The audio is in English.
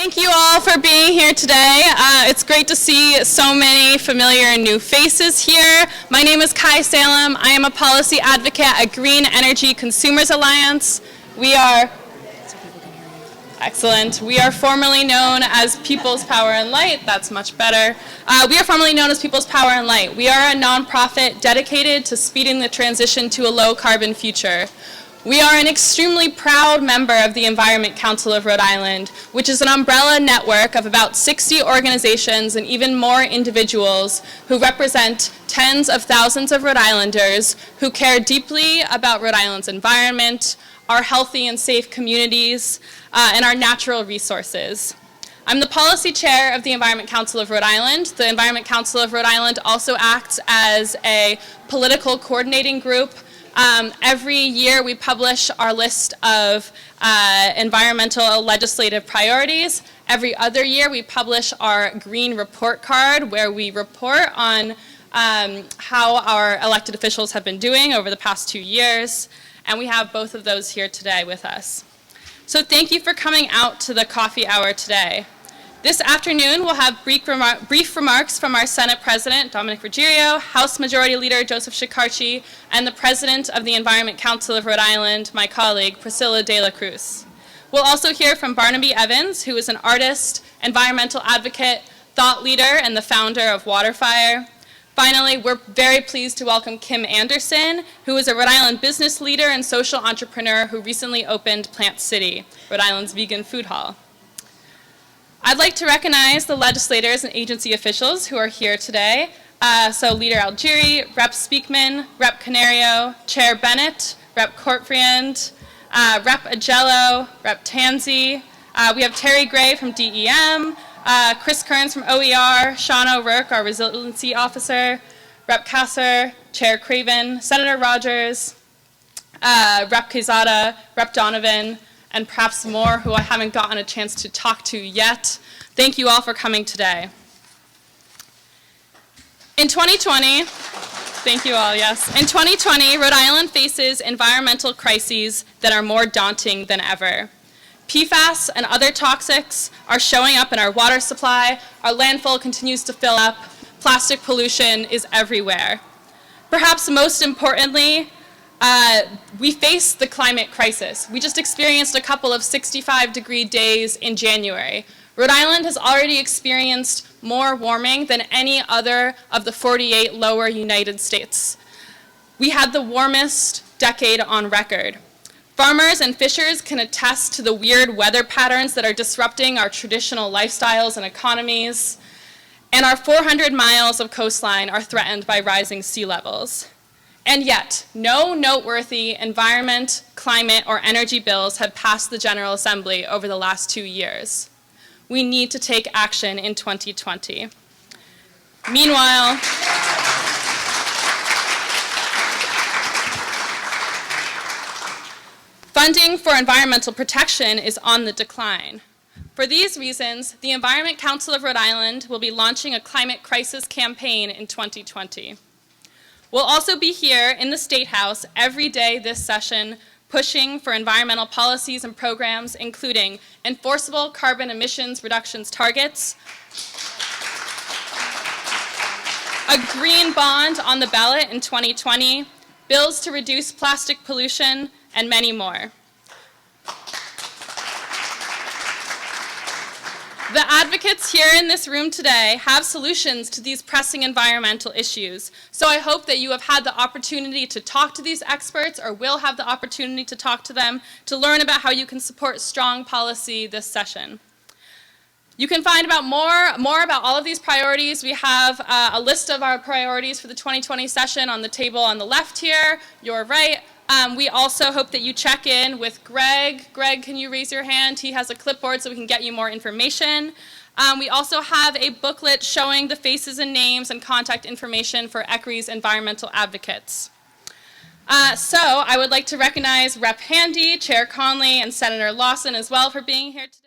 Thank you all for being here today. It's great to see so many familiar and new faces here. My name is Kai Salem. I am a policy advocate at Green Energy Consumers Alliance. Excellent. We are formerly known as People's Power and Light. That's much better. We are formerly known as People's Power and Light. We are a nonprofit dedicated to speeding the transition to a low-carbon future. We are an extremely proud member of the Environment Council of Rhode Island, which is an umbrella network of about 60 organizations and even more individuals who represent tens of thousands of Rhode Islanders who care deeply about Rhode Island's environment, our healthy and safe communities, and our natural resources. I'm the policy chair of the Environment Council of Rhode Island. The Environment Council of Rhode Island also acts as a political coordinating group. Every year we publish our list of environmental legislative priorities. Every other year we publish our green report card where we report on how our elected officials have been doing over the past 2 years. And we have both of those here today with us. So thank you for coming out to the coffee hour today. This afternoon, we'll have brief remarks from our Senate President Dominick Ruggerio, House Majority Leader Joseph Shekarchi, and the President of the Environment Council of Rhode Island, my colleague, Priscilla de la Cruz. We'll also hear from Barnaby Evans, who is an artist, environmental advocate, thought leader, and the founder of WaterFire. Finally, we're very pleased to welcome Kim Anderson, who is a Rhode Island business leader and social entrepreneur who recently opened Plant City, Rhode Island's vegan food hall. I'd like to recognize the legislators and agency officials who are here today. So Leader Algieri, Rep. Speakman, Rep. Canario, Chair Bennett, Rep. Cortvriend, Rep. Agello, Rep. Tansey. We have Terry Gray from DEM, Chris Kearns from OER, Sean O'Rourke, our resiliency officer, Rep. Kasser, Chair Craven, Senator Rogers, Rep. Quezada, Rep. Donovan, and perhaps more who I haven't gotten a chance to talk to yet. Thank you all for coming today. In 2020, thank you all, yes. In 2020, Rhode Island faces environmental crises that are more daunting than ever. PFAS and other toxics are showing up in our water supply, our landfill continues to fill up, plastic pollution is everywhere. Perhaps most importantly, we face the climate crisis. We just experienced a couple of 65-degree days in January. Rhode Island has already experienced more warming than any other of the 48 lower United States. We had the warmest decade on record. Farmers and fishers can attest to the weird weather patterns that are disrupting our traditional lifestyles and economies, and our 400 miles of coastline are threatened by rising sea levels. And yet, no noteworthy environment, climate, or energy bills have passed the General Assembly over the last 2 years. We need to take action in 2020. Meanwhile, funding for environmental protection is on the decline. For these reasons, the Environment Council of Rhode Island will be launching a climate crisis campaign in 2020. We'll also be here in the State House every day this session pushing for environmental policies and programs, including enforceable carbon emissions reductions targets, a green bond on the ballot in 2020, bills to reduce plastic pollution, and many more. The advocates here in this room today have solutions to these pressing environmental issues. So I hope that you have had the opportunity to talk to these experts or will have the opportunity to talk to them to learn about how you can support strong policy this session. You can find out more about all of these priorities. We have a list of our priorities for the 2020 session on the table on the left here, your right. We also hope that you check in with Greg. Greg, can you raise your hand? He has a clipboard so we can get you more information. We also have a booklet showing the faces and names and contact information for ECRI's environmental advocates. So I would like to recognize Rep. Handy, Chair Conley, and Senator Lawson as well for being here today.